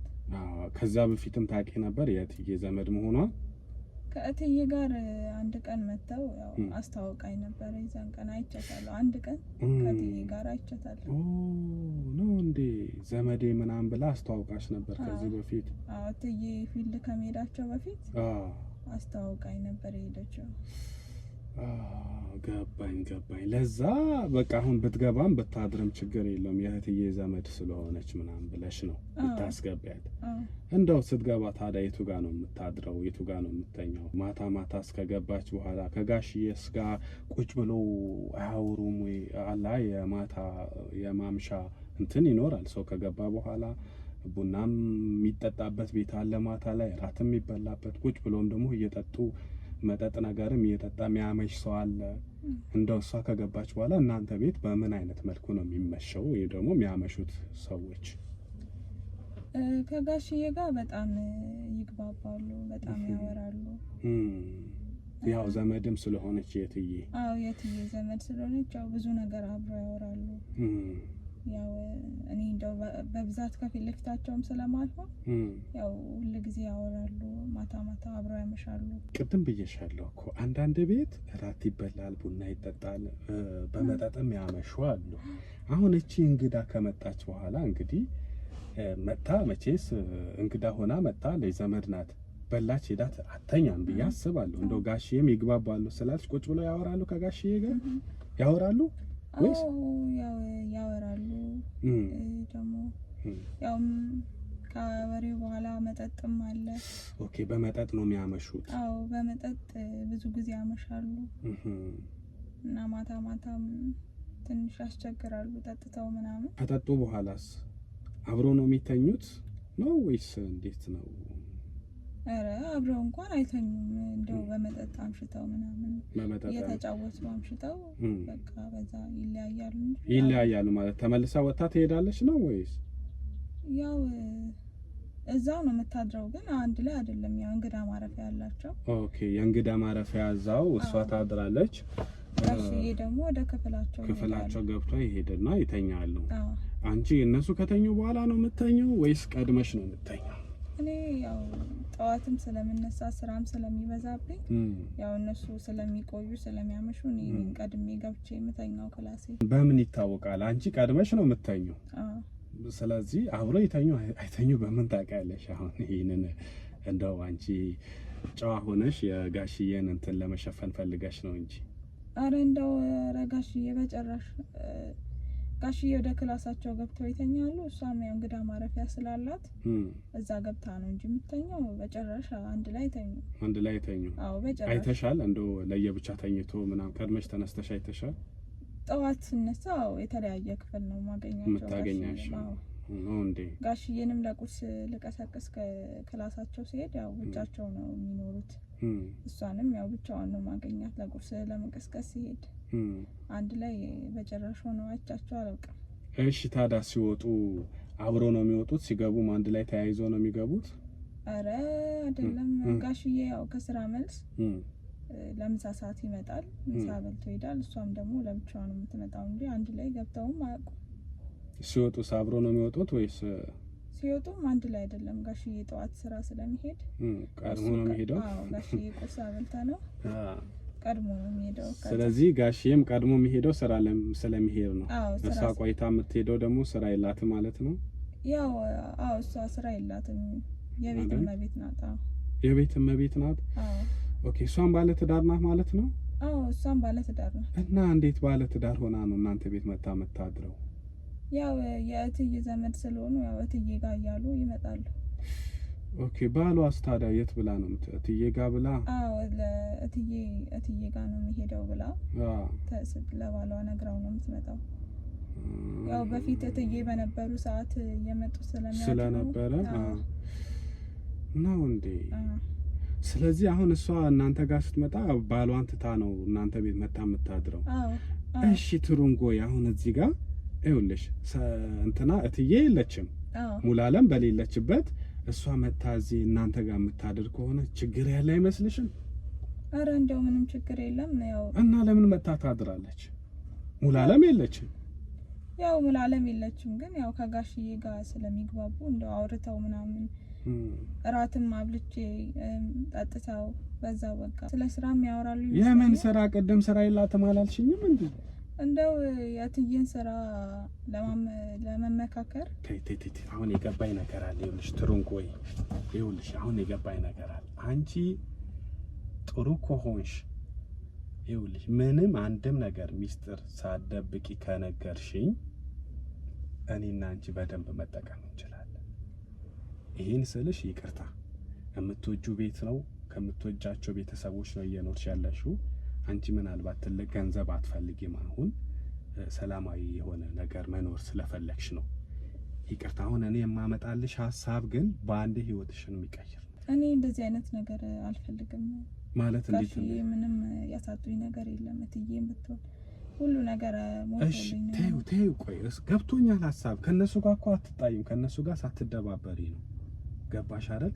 ከዛ በፊትም ታውቂ ነበር የእትዬ ዘመድ መሆኗ? ከእትዬ ጋር አንድ ቀን መተው ያው አስተዋውቃኝ ነበር። የዛን ቀን አይቻታለሁ። አንድ ቀን ከእትዬ ጋር አይቻታለሁ። ነው እንዴ? ዘመዴ ምናምን ብላ አስተዋውቃሽ ነበር ከዚህ በፊት? እትዬ ፊልድ ከመሄዳቸው በፊት አስተዋውቃኝ ነበር የሄደችው። ገባኝ። ለዛ በቃ አሁን ብትገባም ብታድርም ችግር የለውም የእህትዬ ዘመድ ስለሆነች ምናምን ብለሽ ነው ብታስገቢያት። እንደው ስትገባ ታዲያ የቱ ጋር ነው የምታድረው? የቱ ጋር ነው የምተኛው? ማታ እስከገባች በኋላ ከጋሽዬስ ጋር ቁጭ ብሎ አያወሩም ወይ? አላ የማምሻ እንትን ይኖራል። ሰው ከገባ በኋላ ቡናም የሚጠጣበት ቤት አለ፣ ማታ ላይ ራትም የሚበላበት፣ ቁጭ ብሎም ደግሞ እየጠጡ መጠጥ ነገርም እየጠጣ የሚያመሽ ሰው አለ። እንደው እሷ ከገባች በኋላ እናንተ ቤት በምን አይነት መልኩ ነው የሚመሸው? ወይ ደግሞ የሚያመሹት ሰዎች? ከጋሽዬ ጋር በጣም ይግባባሉ፣ በጣም ያወራሉ። ያው ዘመድም ስለሆነች የእትዬ የእትዬ ዘመድ ስለሆነች ያው ብዙ ነገር አብረው ያወራሉ። ያው እኔ እንደው በብዛት ከፊት ለፊታቸውም ስለማልሆን ያው ሁሉ ጊዜ ያወራሉ። ማታ አብረው ያመሻሉ። ቅድም ብዬሻለሁ እኮ አንዳንድ ቤት እራት ይበላል፣ ቡና ይጠጣል፣ በመጠጥም ያመሹ አሉ። አሁን እቺ እንግዳ ከመጣች በኋላ እንግዲህ መጣ መቼስ እንግዳ ሆና መጣ፣ ለዘመድ ናት፣ በላች ሄዳት አተኛም ብዬ አስባለሁ። እንደው ጋሽዬም ይግባባሉ ስላልሽ ቁጭ ብለው ያወራሉ፣ ከጋሽዬ ጋር ያወራሉ ወይስ? ያወራሉ። ደግሞ ያው ከወሬው በኋላ መጠጥም አለ። ኦኬ፣ በመጠጥ ነው የሚያመሹት? በመጠጥ ብዙ ጊዜ ያመሻሉ። እና ማታም ትንሽ ያስቸግራሉ ጠጥተው ምናምን። ከጠጡ በኋላስ አብሮ ነው የሚተኙት ነው ወይስ እንዴት ነው? ኧረ አብረው እንኳን አይተኙም። እንደው በመጠጥ አምሽተው ምናምን እየተጫወቱ አምሽተው በቃ በዛ ይለያያሉ ማለት ተመልሳ ወጣ ትሄዳለች ነው ወይስ? ያው እዛው ነው የምታድረው፣ ግን አንድ ላይ አይደለም። ያው እንግዳ ማረፊያ ያላቸው። ኦኬ፣ የእንግዳ ማረፊያ እዛው እሷ ታድራለች። ጋሽዬ ደግሞ ወደ ክፍላቸው ገብቶ ይሄድና ይተኛሉ። አንቺ እነሱ ከተኙ በኋላ ነው የምተኘው ወይስ ቀድመሽ ነው የምተኘው? እኔ ያው ጠዋትም ስለምነሳ ስራም ስለሚበዛብኝ ያው እነሱ ስለሚቆዩ ስለሚያመሹ እኔ ቀድሜ ገብቼ የምተኛው ክላሴ። በምን ይታወቃል? አንቺ ቀድመሽ ነው የምተኘው። ስለዚህ አብሮ ይተኙ አይተኙ በምን ታውቂያለሽ? አሁን ይሄንን እንደው አንቺ ጨዋ ሆነሽ የጋሽዬን እንትን ለመሸፈን ፈልገሽ ነው እንጂ። አረ እንደው ረጋሽዬ በጨራሽ። ጋሽዬ ወደ ክላሳቸው ገብተው ይተኛሉ። እሷም ያው እንግዳ ማረፊያ ስላላት እዛ ገብታ ነው እንጂ የምትተኛው። በጨራሽ አንድ ላይ ተኙ። አዎ በጨራሽ። አይተሻል? እንደው ለየብቻ ተኝቶ ምናምን ቀድመሽ ተነስተሽ አይተሻል? ጠዋት ስነሳ የተለያየ ክፍል ነው የምታገኛቸው ነው እንዴ? ጋሽዬንም ለቁርስ ልቀሰቅስ ከክላሳቸው ሲሄድ ያው ብቻቸው ነው የሚኖሩት። እሷንም ያው ብቻዋን ነው ማገኛት ለቁርስ ለመቀስቀስ ሲሄድ። አንድ ላይ በጨራሽ ሆነው አይቻቸው አላውቅም። እሺ ታዲያ ሲወጡ አብሮ ነው የሚወጡት? ሲገቡም አንድ ላይ ተያይዘው ነው የሚገቡት? አረ አይደለም። ጋሽዬ ያው ከስራ መልስ ለምሳ ሰዓት ይመጣል፣ ምሳ በልቶ ይሄዳል። እሷም ደግሞ ለብቻዋ ነው የምትመጣው እንጂ አንድ ላይ ገብተውም አያውቁም። ሲወጡስ አብሮ ነው የሚወጡት ወይስ? ሲወጡም አንድ ላይ አይደለም። ጋሽዬ ጠዋት ስራ ስለሚሄድ ቀድሞ ነው የሚሄደው። ጋሽዬ ቁርስ አበልታ ነው ቀድሞ ነው የሚሄደው። ስለዚህ ጋሽዬም ቀድሞ የሚሄደው ስራ ስለሚሄድ ነው። እሷ ቆይታ የምትሄደው ደግሞ ስራ የላትም ማለት ነው። ያው እሷ ስራ የላትም፣ የቤት እመቤት ናት። የቤት እመቤት ናት። ኦኬ እሷን ባለ ትዳር ናት ማለት ነው? አዎ እሷን ባለ ትዳር ናት። እና እንዴት ባለ ትዳር ሆና ነው እናንተ ቤት መታ የምታድረው? ያው የእትዬ ዘመድ ስለሆኑ ያው እትዬ ጋር እያሉ ይመጣሉ። ኦኬ ባሏስ ታዲያ የት ብላ ነው እትዬ ጋር ብላ? አዎ እትዬ ጋር ነው የሚሄደው ብላ ለባሏ ነግራው ነው የምትመጣው። ያው በፊት እትዬ በነበሩ ሰዓት እየመጡ ስለነበረ ነው እንዴ? ስለዚህ አሁን እሷ እናንተ ጋር ስትመጣ ባሏን ትታ ነው እናንተ ቤት መታ የምታድረው? እሺ ትሩንጎይ አሁን እዚህ ጋር ይኸውልሽ እንትና እትዬ የለችም፣ ሙሉዓለም በሌለችበት እሷ መታ እዚህ እናንተ ጋር የምታድር ከሆነ ችግር ያለ አይመስልሽም? አረ እንደው ምንም ችግር የለም። ያው እና ለምን መታ ታድራለች? ሙሉዓለም የለችም። ያው ሙሉዓለም የለችም፣ ግን ያው ከጋሽዬ ጋር ስለሚግባቡ እንደው አውርተው ምናምን እራትም አብልቼ ጠጥተው በዛው በቃ ስለ ስራም ያወራሉ። የምን ስራ? ቅድም ስራ የላትም አላልሽኝም እንዴ? እንደው የእትዬን ስራ ለመመካከር አሁን የገባኝ ነገር አለ። ይኸውልሽ ትሩንጎይ፣ ይኸውልሽ አሁን የገባኝ ነገር አለ። አንቺ ጥሩ ከሆንሽ ይኸውልሽ ምንም አንድም ነገር ሚስጥር ሳትደብቂ ከነገርሽኝ እኔና አንቺ በደንብ መጠቀም እንችላለን። ይሄን ስልሽ ይቅርታ ከምትወጁ ቤት ነው ከምትወጃቸው ቤተሰቦች ነው እየኖርሽ ያለሽው። አንቺ ምናልባት ትልቅ ገንዘብ አትፈልጊም፣ አሁን ሰላማዊ የሆነ ነገር መኖር ስለፈለግሽ ነው። ይቅርታ አሁን እኔ የማመጣልሽ ሐሳብ ግን በአንድ ህይወትሽን የሚቀይር። እኔ እንደዚህ አይነት ነገር አልፈልግም። ማለት እንዴት ነው? ምንም ያሳጡኝ ነገር የለም። እትዬም ብትሆን ሁሉ ነገር ሞልቶልኝ ነው። ተይው ቆይ ገብቶኛል ሐሳብ። ከነሱ ጋር እኮ አትጣይም፣ ከነሱ ጋር ሳትደባበሪ ነው። ገባሽ አይደል?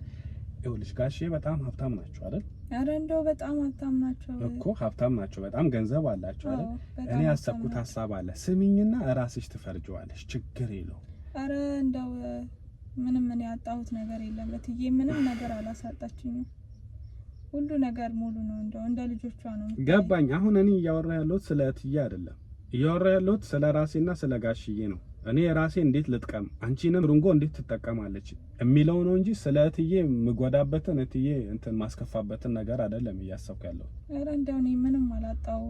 ይኸውልሽ ጋሼ በጣም ሀብታም ናቸው አይደል? አረ እንደው በጣም ሀብታም ናቸው እኮ ሀብታም ናቸው፣ በጣም ገንዘብ አላቸው አይደል? እኔ ያሰብኩት ሐሳብ አለ። ስሚኝና እራስሽ ትፈርጂዋለሽ፣ ችግር የለው። አረ እንደው ምንም ምን ያጣሁት ነገር የለም። እትዬ ምንም ነገር አላሳጣችኝም። ሁሉ ነገር ሙሉ ነው። እንደው እንደ ልጆቿ ነው። ገባኝ። አሁን እኔ እያወራ ያለሁት ስለ እትዬ አይደለም፣ እያወራ ያለሁት ስለ ራሴና ስለ ጋሽዬ ነው። እኔ ራሴ እንዴት ልጥቀም አንቺንም ሩንጎ እንዴት ትጠቀማለች የሚለው ነው እንጂ ስለ እትዬ ምጎዳበትን እትዬ እንትን ማስከፋበትን ነገር አይደለም እያሰብኩ ያለው። አረ እንደው እኔ ምንም አላጣው፣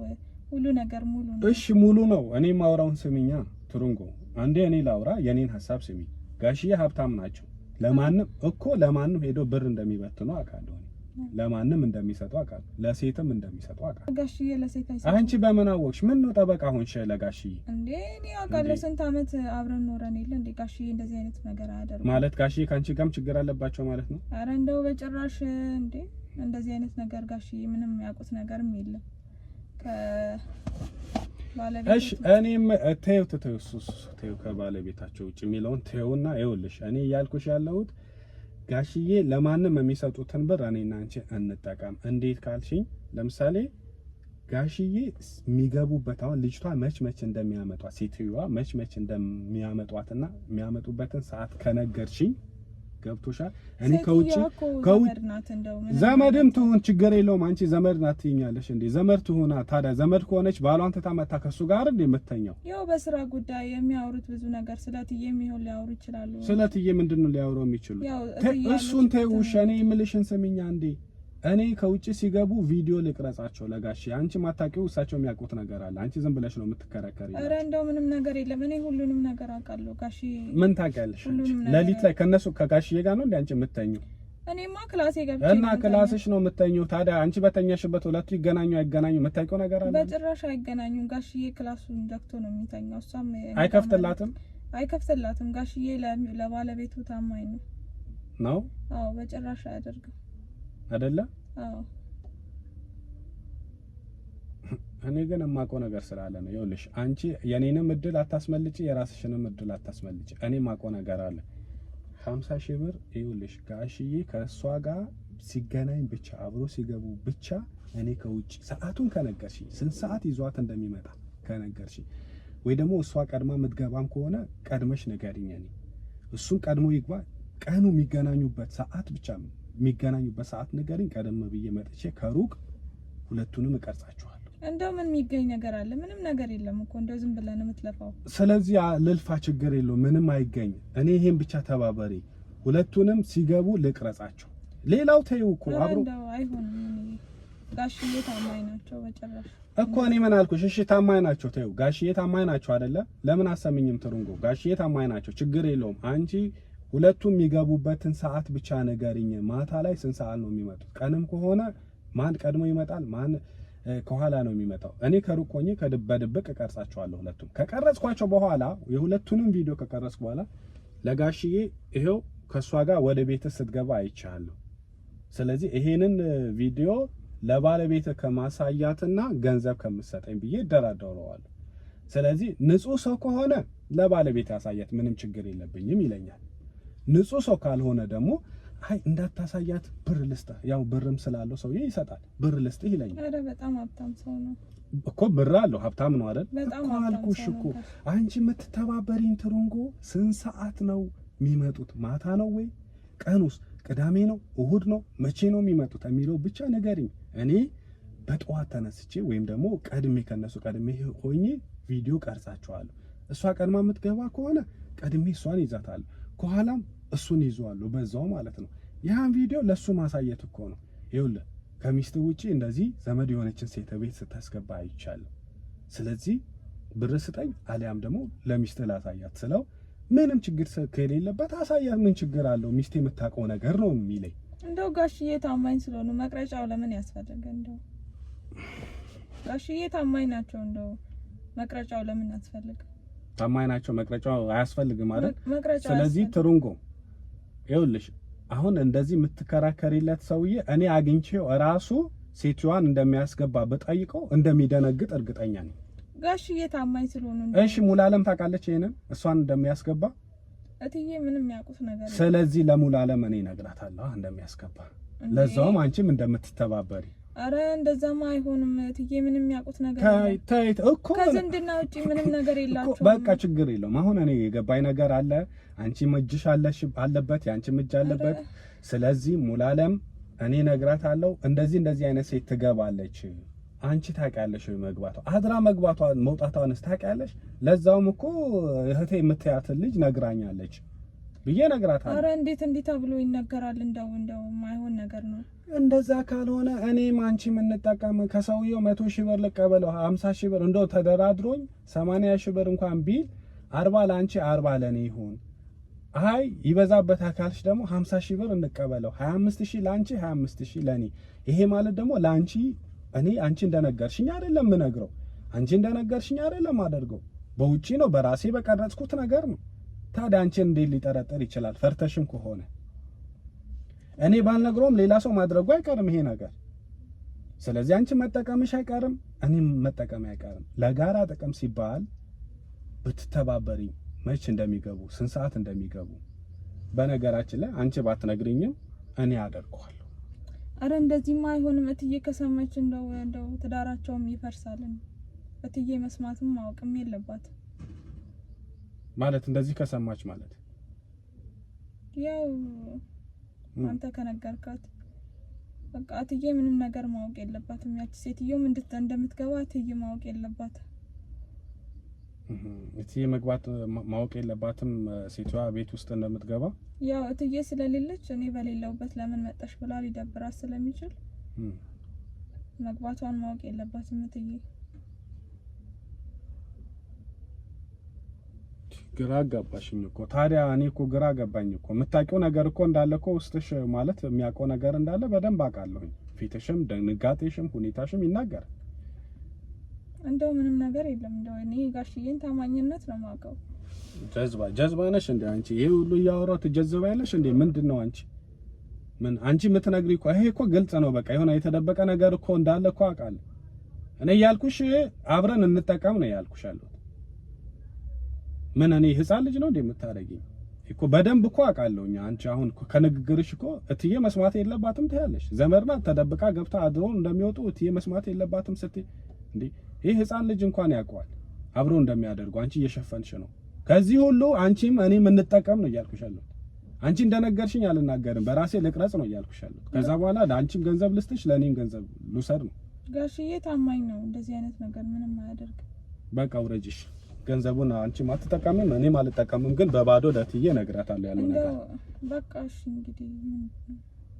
ሁሉ ነገር ሙሉ ነው። እሺ ሙሉ ነው። እኔ ማውራውን ስሚኛ ትሩንጎ፣ አንዴ እኔ ላውራ፣ የኔን ሐሳብ ስሚ። ጋሽዬ ሀብታም ናቸው። ለማንም ሄዶ ብር እንደሚበትኑ አውቃለሁ። ለማንም እንደሚሰጡ አውቃለሁ። ለሴትም እንደሚሰጡ አውቃለሁ። ጋሽዬ ለሴት አይሰጡ። አንቺ በምን አወቅሽ? ምን ነው ጠበቃ ሆንሽ ለጋሽዬ? እንዴ እኔ አውቃለሁ። ስንት አመት አብረን ኖረን የለ እንዴ? ጋሽዬ እንደዚህ አይነት ነገር አያደርጉም ማለት። ጋሽዬ ካንቺ ጋርም ችግር አለባቸው ማለት ነው? አረ እንደው በጭራሽ እንዴ! እንደዚህ አይነት ነገር ጋሽዬ ምንም ያውቁት ነገርም የለም። እሺ እኔም ተይው ከባለቤታቸው ውጭ የሚለውን ተይውና፣ ይኸውልሽ እኔ እያልኩሽ ያለሁት ጋሽዬ ለማንም የሚሰጡትን ብር እኔና አንቺ እንጠቀም። እንዴት ካልሽኝ፣ ለምሳሌ ጋሽዬ የሚገቡበት አሁን ልጅቷ መች እንደሚያመጧት ሴትዮዋ መች እንደሚያመጧትና የሚያመጡበትን ሰዓት ከነገርሽኝ፣ ገብቶሻል? እኔ ከውጭ ዘመድም ትሁን ችግር የለውም። አንቺ ዘመድ ናት ትይኛለሽ እንዴ? ዘመድ ትሁና ታዲያ። ዘመድ ከሆነች ባሏን ትታመጣ ከሱ ጋር እንደ የምትተኛው? ያው በስራ ጉዳይ የሚያወሩት ብዙ ነገር ስለትዬ የሚሆን ሊያወሩ ይችላሉ። ስለትዬ ምንድነው ሊያወሩ የሚችሉ? እሱን ተይውሽ። እኔ የምልሽን ስሚኛ እንዴ። እኔ ከውጭ ሲገቡ ቪዲዮ ልቅረጻቸው ለጋሽ። አንቺ ማታውቂው እሳቸው የሚያውቁት ነገር አለ። አንቺ ዝም ብለሽ ነው የምትከራከሪ። ኧረ እንደው ምንም ነገር የለም። እኔ ሁሉንም ነገር አውቃለሁ። ጋሽ ምን ታውቂያለሽ? ሌሊት ላይ ከጋሽዬ ጋር ነው እንዴ አንቺ የምትተኙው? እኔማ ክላሴ ገብቼ እና ክላስሽ ነው የምትተኙው። ታዲያ አንቺ በተኛሽበት ሁለቱ ይገናኙ አይገናኙ የምታውቂው ነገር አለ? በጭራሽ አይገናኙም። ጋሽዬ ክላሱን ዘግቶ ነው የሚተኛው። እሷም አይከፍትላትም። ጋሽዬ ለባለቤቱ ታማኝ ነው። አዎ በጭራሽ አያደርግም አይደለ? አዎ። እኔ ግን የማውቀው ነገር ስላለ ነው። ይኸውልሽ አንቺ የኔንም እድል አታስመልጪ፣ የራስሽንም እድል አታስመልጪ። እኔ የማውቀው ነገር አለ። 50 ሺህ ብር ይኸውልሽ ጋሽዬ ከእሷ ጋር ሲገናኝ ብቻ አብሮ ሲገቡ ብቻ እኔ ከውጭ ሰዓቱን ከነገርሽ ስንት ሰዓት ይዟት እንደሚመጣ ከነገርሽ፣ ወይ ደግሞ እሷ ቀድማ የምትገባም ከሆነ ቀድመሽ ንገሪኝ። እኔ እሱን ቀድሞ ይግባ፣ ቀኑ የሚገናኙበት ሰዓት ብቻ ነው የሚገናኙበት ሰዓት ንገሪኝ። ቀደም ብዬ መጥቼ ከሩቅ ሁለቱንም እቀርጻቸዋለሁ። እንደው ምን የሚገኝ ነገር አለ? ምንም ነገር የለም እኮ እንደው ዝም ብለን የምትለፋው። ስለዚህ ልልፋ፣ ችግር የለውም፣ ምንም አይገኝ። እኔ ይሄን ብቻ ተባበሪ፣ ሁለቱንም ሲገቡ ልቅረጻቸው። ሌላው ተይው እኮ አብሮ እንደው አይሆንም። ጋሽዬ ታማኝ ናቸው በጭራሽ እኮ እኔ ምን አልኩሽ? እሺ ታማኝ ናቸው ተይው፣ ጋሽዬ ታማኝ ናቸው አይደለ? ለምን አሰምኝም? ትሩንጎ ጋሽዬ ታማኝ ናቸው፣ ችግር የለውም። አንቺ ሁለቱም የሚገቡበትን ሰዓት ብቻ ንገሪኝ። ማታ ላይ ስንት ሰዓት ነው የሚመጡት? ቀንም ከሆነ ማን ቀድሞ ይመጣል፣ ማን ከኋላ ነው የሚመጣው? እኔ ከሩቅ ሆኜ በድብቅ እቀርጻቸዋለሁ። ሁለቱም ከቀረጽኳቸው በኋላ የሁለቱንም ቪዲዮ ከቀረጽኩ በኋላ ለጋሽዬ ይሄው ከሷ ጋር ወደ ቤት ስትገባ አይቻለሁ። ስለዚህ ይሄንን ቪዲዮ ለባለቤት ከማሳያትና ገንዘብ ከምትሰጠኝ ብዬ እደራደረዋለሁ። ስለዚህ ንጹህ ሰው ከሆነ ለባለቤት ያሳያት፣ ምንም ችግር የለብኝም ይለኛል። ንጹህ ሰው ካልሆነ ደግሞ አይ እንዳታሳያት ብር ልስጥህ፣ ያው ብርም ስላለው ሰውዬ ይሰጣል፣ ብር ልስጥህ ይለኛል። አረ በጣም ሀብታም ሰው ነው እኮ፣ ብር አለው፣ ሀብታም ነው አይደል እኮ አልኩሽ እኮ። አንቺ የምትተባበሪኝ ትሩንጎ፣ ስንት ሰዓት ነው የሚመጡት? ማታ ነው ወይ ቀኑስ? ቅዳሜ ነው እሁድ ነው መቼ ነው የሚመጡት የሚለው ብቻ ንገሪኝ። እኔ በጠዋት ተነስቼ ወይም ደግሞ ቀድሜ ከነሱ ቀድሜ ሆኜ ቪዲዮ ቀርጻቸዋለሁ። እሷ ቀድማ የምትገባ ከሆነ ቀድሜ እሷን ይዛታለሁ፣ ከኋላም እሱን ይዘዋለሁ በዛው ማለት ነው። ያን ቪዲዮ ለሱ ማሳየት እኮ ነው። ይኸውልህ ከሚስት ውጪ እንደዚህ ዘመድ የሆነችን ሴት ቤት ስታስገባ አይቻለሁ። ስለዚህ ብር ስጠኝ አሊያም ደግሞ ለሚስት ላሳያት ስለው ምንም ችግር ከሌለበት አሳያት፣ ምን ችግር አለው? ሚስት የምታውቀው ነገር ነው የሚለኝ። እንደው ጋሽዬ ታማኝ ስለሆኑ መቅረጫው ለምን ያስፈልገ? እንደው ጋሽዬ ታማኝ ናቸው፣ እንደው መቅረጫው ለምን ያስፈልገ? ታማኝ ናቸው፣ መቅረጫው አያስፈልግም ማለት። ስለዚህ ትሩንጎ ይኸውልሽ አሁን እንደዚህ የምትከራከሪለት ሰውዬ እኔ አግኝቼው ራሱ ሴትዮዋን እንደሚያስገባ በጠይቀው እንደሚደነግጥ እርግጠኛ ነኝ። ጋሽዬ ታማኝ ስለሆኑ። እሺ ሙሉዓለም ታውቃለች ይሄንን እሷን እንደሚያስገባ? እትዬ ምንም ያውቁት ነገር። ስለዚህ ለሙሉዓለም እኔ እነግራታለሁ እንደሚያስገባ፣ ለዛውም አንቺም እንደምትተባበሪ። አረ እንደዛማ አይሆንም እትዬ፣ ምንም ያውቁት ነገር ተይ እኮ ከዝምድና ውጪ ምንም ነገር የላቸውም። በቃ ችግር የለውም። አሁን እኔ የገባኝ ነገር አለ፣ አንቺም እጅሽ አለበት፣ ያንቺም እጅ አለበት። ስለዚህ ሙሉዓለም እኔ እነግራታለሁ እንደዚህ አይነት ሴት ትገባለች። አንቺ ታውቂያለሽ ወይ መግባቷ? አድራ መግባቷ መውጣቷንስ ታውቂያለሽ? ለዛውም እኮ እህቴ የምትያትን ልጅ ነግራኛለች ብዬ እነግራታለሁ። አረ እንዴት እንዲህ ተብሎ ይነገራል? እንደው ማይሆን ነገር ነው። እንደዛ ካልሆነ እኔም አንቺም እንጠቀም። ከሰውየው 100 ሺህ ብር ልቀበለው፣ 50 ሺህ ብር እንደው ተደራድሮኝ 80 ሺህ ብር እንኳን ቢል 40 ለአንቺ 40 ለኔ ይሁን። አይ ይበዛበት አካልሽ ደግሞ 50 ሺህ ብር እንቀበለው፣ 25 ሺህ ለአንቺ 25 ሺህ ለኔ። ይሄ ማለት ደግሞ ለአንቺ እኔ አንቺ እንደነገርሽኝ አይደለም የምነግረው፣ አንቺ እንደነገርሽኝ አይደለም አደርገው፣ በውጪ ነው በራሴ በቀረጽኩት ነገር ነው። ታዲያ አንቺን እንዴት ሊጠረጠር ይችላል? ፈርተሽም ከሆነ እኔ ባልነግረውም ሌላ ሰው ማድረጉ አይቀርም ይሄ ነገር። ስለዚህ አንቺ መጠቀምሽ አይቀርም፣ እኔም መጠቀም አይቀርም። ለጋራ ጥቅም ሲባል ብትተባበሪ መች እንደሚገቡ ስንት ሰዓት እንደሚገቡ በነገራችን ላይ አንቺ ባትነግሪኝም እኔ አደርገዋለሁ። አረ እንደዚህማ አይሆንም እትዬ፣ ከሰማች እንደው ትዳራቸውም ይፈርሳል። እትዬ መስማትም ማወቅም የለባትም ማለት። እንደዚህ ከሰማች ማለት ያው አንተ ከነገርካት በቃ እትዬ ምንም ነገር ማወቅ የለባትም። ያቺ ሴትዮም እንደምትገባ እትዬ ማወቅ የለባትም። እትዬ መግባት ማወቅ የለባትም ሴትዮዋ ቤት ውስጥ እንደምትገባ። ያው እትዬ ስለሌለች እኔ በሌለውበት ለምን መጣሽ ብላ ሊደብራት ስለሚችል መግባቷን ማወቅ የለባትም እትዬ። ግራ አጋባሽኝ እኮ ታዲያ። እኔ እኮ ግራ ገባኝ እኮ። የምታውቂው ነገር እኮ እንዳለ እኮ ውስጥሽ ማለት የሚያውቀው ነገር እንዳለ በደንብ አውቃለሁኝ። ፊትሽም ድንጋጤሽም ሁኔታሽም ይናገራል። እንደው ምንም ነገር የለም። እንደው እኔ ጋሽዬን ታማኝነት ነው የማውቀው። ጀዝባ ነሽ እንዴ አንቺ? ይሄ ሁሉ እያወራሁ ትጀዝባለሽ እንዴ? ምንድነው አንቺ? ምን አንቺ የምትነግሪ እኮ ይሄ እኮ ግልጽ ነው። በቃ የሆነ የተደበቀ ነገር እኮ እንዳለ እኮ አውቃለሁ። እኔ ያልኩሽ አብረን እንጠቀም ነው ያልኩሽ አለሁት። ምን እኔ ህፃን ልጅ ነው እንዴ የምታረጊኝ? እኮ በደንብ እኮ አውቃለሁኝ። አንቺ አሁን ከንግግርሽ እኮ እትዬ መስማት የለባትም ትያለሽ። ዘመድና ተደብቃ ገብታ አድሮ እንደሚወጡ እትዬ መስማት የለባትም ስትይ እንዴ ይሄ ህፃን ልጅ እንኳን ያውቀዋል አብሮ እንደሚያደርጉ። አንቺ እየሸፈንሽ ነው። ከዚህ ሁሉ አንቺም እኔም እንጠቀም ነው እያልኩሻለሁ። አንቺ እንደነገርሽኝ አልናገርም፣ በራሴ ልቅረጽ ነው እያልኩሻለሁ። ከዛ በኋላ ለአንቺም ገንዘብ ልስጥሽ ለኔም ገንዘብ ልውሰድ ነው። ጋሽዬ ታማኝ ነው፣ እንደዚህ አይነት ነገር ምንም አያደርግም። በቃ ውረጅሽ። ገንዘቡን አንቺም አትጠቀምም እኔም አልጠቀምም፣ ግን በባዶ ለእትዬ እነግራታለሁ ያለው ነገር። በቃ እሺ እንግዲህ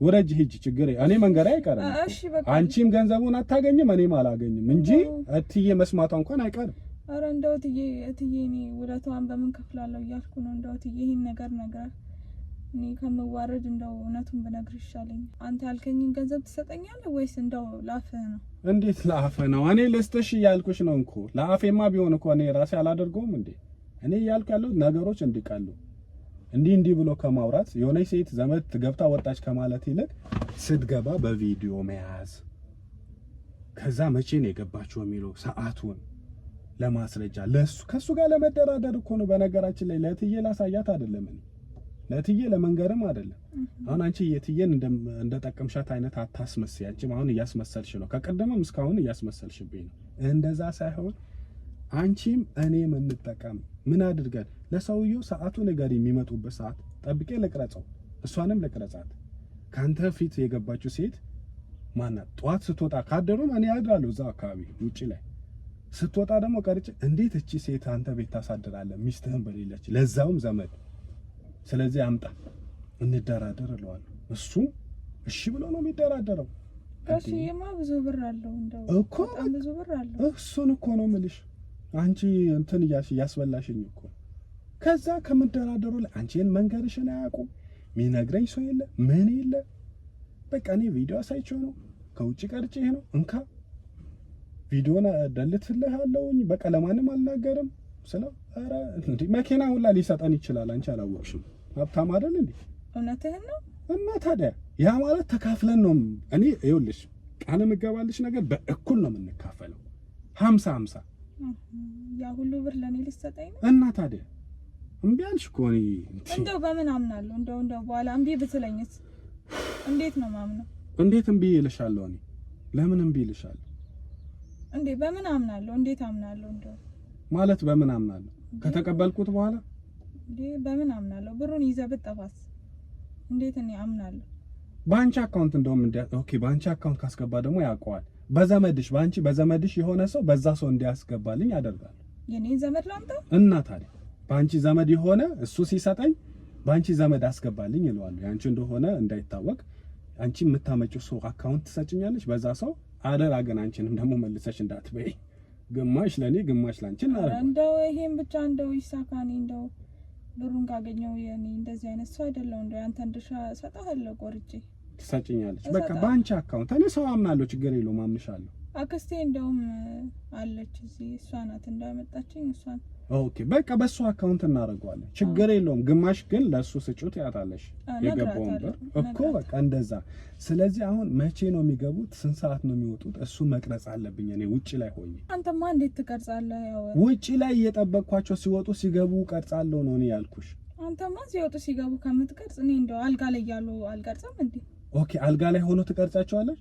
ወረጅ ሂጂ ችግር እኔ መንገሬ አይቀርም። አንቺም ገንዘቡን አታገኝም እኔም አላገኝም እንጂ እትዬ መስማቷ እንኳን አይቀርም። አረ እንደው እትዬ እኔ ውለታዋን በምን ከፍላለሁ እያልኩ ነው። እንደው እትዬ ይሄን ነገር እኔ ከምዋረድ እንደው እውነቱን ብነግር ይሻለኝ። አንተ ያልከኝን ገንዘብ ትሰጠኛለህ ወይስ እንደው ላፍህ ነው? እንዴት ላፍህ ነው? እኔ ልስጥሽ እያልኩሽ ነው እኮ። ላፌማ ቢሆን እኮ እኔ ራሴ አላደርገውም እንዴ? እኔ እያልኩ ያለው ነገሮች እንዲቀሉ እንዲህ ብሎ ከማውራት የሆነች ሴት ዘመድ ገብታ ወጣች ከማለት ይልቅ ስትገባ በቪዲዮ መያዝ፣ ከዛ መቼ ነው የገባችው የሚለው ሰዓቱን ለማስረጃ ከሱ ጋር ለመደራደር እኮ ነው። በነገራችን ላይ ለእትዬ ላሳያት አይደለም እኔ ለእትዬ ለመንገርም አይደለም። አሁን አንቺ የእትዬን እንደጠቀምሻት አይነት አታስመስይ። አንቺም አሁን እያስመሰልሽ ነው፣ ከቀደመም እስካሁን እያስመሰልሽብኝ ነው። እንደዛ ሳይሆን አንቺም እኔም እንጠቀም። ምን አድርገን ለሰውየው ሰዓቱ ነገር የሚመጡበት ሰዓት ጠብቄ ልቅረጸው፣ እሷንም ልቅረጻት። ካንተ ፊት የገባችው ሴት ማናት? ጧት ስትወጣ ካደሩም እኔ አድራለሁ እዛው አካባቢ ውጪ ላይ ስትወጣ ደግሞ ቀርጬ እንዴት እቺ ሴት አንተ ቤት ታሳድራለህ ሚስትህን በሌለች ለዛውም ዘመድ። ስለዚህ አምጣ እንደራደር እለዋለሁ። እሱ እሺ ብሎ ነው የሚደራደረው። እሺማ ብዙ ብር አለው እንደው እኮ በጣም ብዙ ብር አለው። እሱን እኮ ነው የምልሽ። አንቺ እንትን ያስበላሽኝ እኮ። ከዛ ከመደራደሩ ላይ አንቺን መንገርሽን አያውቁም። የሚነግረኝ ሰው የለ ምን የለ። በቃ እኔ ቪዲዮ አሳይቼው ነው ከውጭ ቀርጬ ይሄ ነው እንካ ቪዲዮና ደልትልሃለሁኝ በቃ ለማንም አልናገርም ስለው ኧረ እንዴ መኪና ሁላ ሊሰጠን ይችላል። አንቺ አላወቅሽም? ሀብታም አይደል እንዴ? እውነትህን ነው። እና ታዲያ ያ ማለት ተካፍለን ነው። እኔ ይኸውልሽ ቃል የምገባልሽ ነገር በእኩል ነው የምንካፈለው 50-50። ያ ሁሉ ብር ለኔ ሊሰጠኝ ነው? እና ታዲያ እምቢ አልሽ እኮ። እኔ እንደው በምን አምናለሁ? እንደው በኋላ እምቢ ብትለኝስ እንዴት ነው ማምነው? እንዴት እምቢ ይልሻለሁ? እኔ ለምን እምቢ ይልሻለሁ እንዴ? በምን አምናለሁ? እንዴት አምናለሁ? እንደው ማለት በምን አምናለሁ? ከተቀበልኩት በኋላ እንዴ በምን አምናለሁ? ብሩን ይዘህ ብትጠፋስ እንዴት እኔ አምናለሁ? ባንቺ አካውንት እንደውም ኦኬ፣ ባንቺ አካውንት ካስገባ ደግሞ ያውቀዋል። በዘመድሽ ባንቺ በዘመድሽ የሆነ ሰው በዛ ሰው እንዲያስገባልኝ ያደርጋል። የኔ ዘመድ ላምጣው? እና ታዲያ ባንቺ ዘመድ የሆነ እሱ ሲሰጠኝ ባንቺ ዘመድ አስገባልኝ ይለዋለሁ። ያንቺ እንደሆነ እንዳይታወቅ አንቺ የምታመጪው ሰው አካውንት ትሰጭኛለሽ በዛ ሰው አደራ። ግን አንቺንም ደግሞ መልሰሽ እንዳትበይ፣ ግማሽ ለኔ ግማሽ ላንቺ እናረጋለን። እንደው ይሄን ብቻ እንደው ይሳካኒ እንደው ብሩን ካገኘው የኔ እንደዚህ አይነት ሰው አይደለም። እንደው ያንተን ድርሻ ሰጣለሁ ቆርጬ ትሰጭኛለሽ። በቃ ባንቺ አካውንት እኔ ሰው አምናለሁ፣ ችግር የለውም አምንሻለሁ። አክስቴ እንደውም አለች እዚህ እሷ ናት እንዳመጣችኝ እሷን። ኦኬ በቃ በሱ አካውንት እናደርገዋለን፣ ችግር የለውም። ግማሽ ግን ለሱ ስጩት ያታለሽ የገባውን ብር እኮ በቃ እንደዛ። ስለዚህ አሁን መቼ ነው የሚገቡት? ስንት ሰዓት ነው የሚወጡት? እሱ መቅረጽ አለብኝ እኔ ውጪ ላይ ሆኜ። አንተማ እንዴት ትቀርጻለህ? ያው ውጪ ላይ እየጠበቅኳቸው ሲወጡ ሲገቡ ቀርጻለሁ ነው እኔ ያልኩሽ። አንተማ ሲወጡ ሲገቡ ከምትቀርጽ እኔ እንደው አልጋ ላይ ያሉ አልቀርጽም እንዴ? ኦኬ አልጋ ላይ ሆኖ ትቀርጻቸዋለሽ?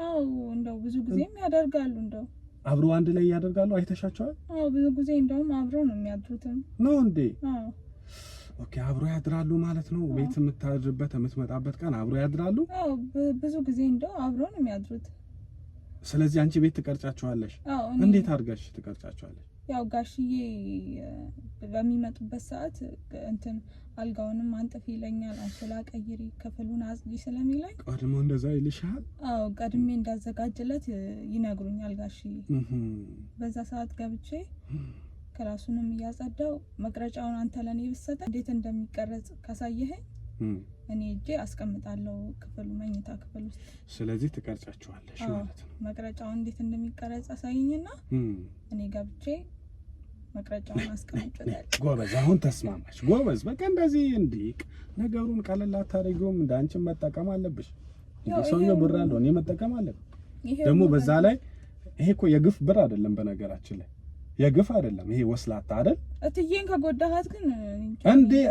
አዎ እንደው ብዙ ጊዜም ያደርጋሉ። እንደው አብሮ አንድ ላይ ያደርጋሉ። አይተሻቸዋል? አዎ ብዙ ጊዜ እንደውም አብረው ነው የሚያድሩትም ነው እንዴ? አዎ ኦኬ አብሮ ያድራሉ ማለት ነው። ቤት የምታድርበት የምትመጣበት ቀን አብሮ ያድራሉ? አዎ ብዙ ጊዜ እንደው አብረው ነው የሚያድሩት። ስለዚህ አንቺ ቤት ትቀርጫቸዋለሽ? አዎ እንዴት አድርጋሽ ትቀርጫቸዋለሽ? ያው ጋሽዬ በሚመጡበት ሰዓት እንትን አልጋውንም አንጥፊ ይለኛል፣ አንሶላ ቀይሪ፣ ክፍሉን አጽጂ ስለሚለኝ ቀድሞ እንደዛ ይልሻል? አዎ ቀድሜ እንዳዘጋጅለት ይነግሩኛል ጋሽዬ። በዛ ሰዓት ገብቼ ክላሱንም እያጸዳው መቅረጫውን አንተ ለኔ ብትሰጠኝ እንዴት እንደሚቀረጽ ካሳየኸኝ እኔ እጄ አስቀምጣለሁ ክፍሉ መኝታ ክፍል ውስጥ። ስለዚህ ትቀርጫቸዋለሽ ማለት ነው። መቅረጫውን እንዴት እንደሚቀረጽ አሳይኝና እኔ ገብቼ መቅረጫውን አስቀምጬታለሁ። ጎበዝ፣ አሁን ተስማማች። ጎበዝ፣ በቃ እንደዚህ እንዲህ ነገሩን ቀለል አታደርጊውም። እንዳንቺም መጠቀም አለብሽ። ሰውዬው ብር አለው፣ እኔ መጠቀም አለብኝ ደግሞ በዛ ላይ። ይሄ እኮ የግፍ ብር አይደለም፣ በነገራችን ላይ የግፍ አይደለም። ይሄ ወስላታ አይደል? እትዬን ከጎዳሃት ግን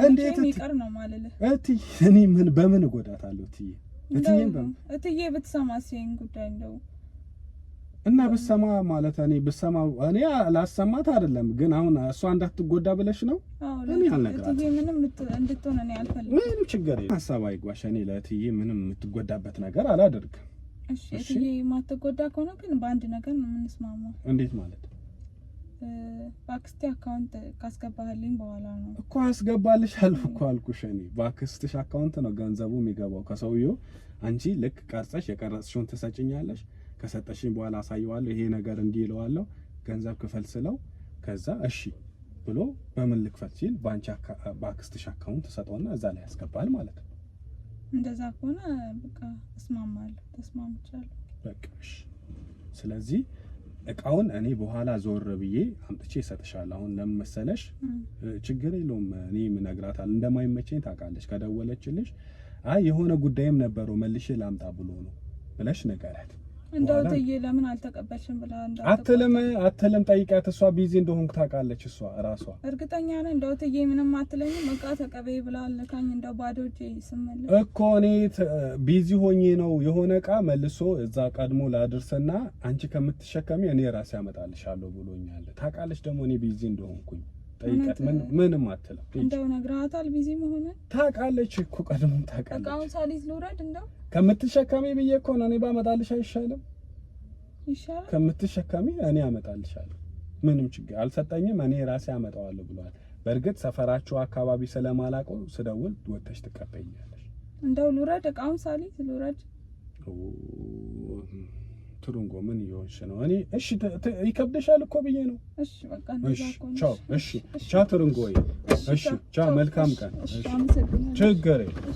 እንዴት ይቀር ነው ማለት እትዬ እኔ ምን በምን እጎዳታለሁ? እትዬን እትዬ ብትሰማስ ይሄን ጉዳይ እንደው እና ብሰማ ማለት ብሰማ እኔ ላሰማት አይደለም፣ ግን አሁን እሷ እንዳትጎዳ ብለሽ ነው? እኔ አልነግራትም። እትዬ ምንም እንድትሆን እኔ አልፈልግም። ምንም ችግር የለም፣ ሀሳብ አይጓሽ። እኔ ለእትዬ ምንም የምትጎዳበት ነገር አላደርግም። እሺ እትዬ የማትጎዳ ከሆነ ግን በአንድ ነገር ነው የምንስማማው። እንዴት ማለት? በአክስቴ አካውንት ካስገባህልኝ በኋላ ነው እኮ አስገባልሻለሁ እኮ አልኩሽ። እኔ በአክስትሽ አካውንት ነው ገንዘቡ የሚገባው ከሰውየው። አንቺ ልክ ቀርጸሽ የቀረጽሽውን ትሰጭኛለሽ። ከሰጠሽኝ በኋላ አሳየዋለሁ። ይሄ ነገር እንዲህ ይለዋለሁ፣ ገንዘብ ክፈል ስለው ከዛ እሺ ብሎ በምን ልክፈል ሲል በአክስትሽ አካውንት ተሰጠውና እዛ ላይ ያስገባል ማለት ነው። እንደዛ ከሆነ በቃ እስማማለሁ፣ ተስማምቻለሁ። በቃ እሺ። ስለዚህ እቃውን እኔ በኋላ ዞር ብዬ አምጥቼ እሰጥሻለሁ። አሁን ለምን መሰለሽ ችግር የለውም እኔ እነግራታለሁ። እንደማይመቸኝ ታውቃለች። ከደወለችልሽ አይ የሆነ ጉዳይም ነበረው መልሼ ላምጣ ብሎ ነው ብለሽ ንገሪያት። እንደው ትዬ ለምን አልተቀበልሽም ብላ አትልም ጠይቂያት። እሷ ቢዚ እንደሆንኩ ታውቃለች እሷ እራሷ። እርግጠኛ ነኝ እንደው ትዬ ምንም አትለኝም። በቃ ተቀበይ ብላ ልካኝ እንደው ባዶ እጄ ስመለስ እኮ እኔ ቢዚ ሆኜ ነው የሆነ እቃ መልሶ እዛ ቀድሞ ላድርስና አንቺ ከምትሸከሚ እኔ ራሴ አመጣልሻለሁ ብሎኛል። ታውቃለች ደግሞ እኔ ቢዚ እንደሆንኩኝ። ጠይቂያት። ምንም አትልም። እንደው ነግራታል ቢዚ መሆኑን ታውቃለች እኮ ቀድሞም ታውቃለች። እቃውን ሳሊዝ ልውረድ እንደው ከምትሸከሚ ብዬ እኮ ነው እኔ ባመጣልሽ አይሻልም? ይሻላል። ከምትሸከሚ እኔ አመጣልሻለሁ። ምንም ችግር አልሰጠኝም፣ እኔ ራሴ አመጣዋለሁ ብሏል። በእርግጥ ሰፈራችሁ አካባቢ ስለማላውቀው ስደውል ወጥተሽ ትቀበይኛለሽ። እንደው ልውረድ፣ እቃውን ሳሊዝ ልውረድ። ትሩንጎ ምን ይሆንሽ ነው? እኔ እሺ ይከብደሻል እኮ ብዬ ነው። እሺ በቃ እንደዛ ከሆነ ቻው። እሺ ቻው ትሩንጎ። እሺ ቻው። መልካም ቀን። እሺ ችግር የለም።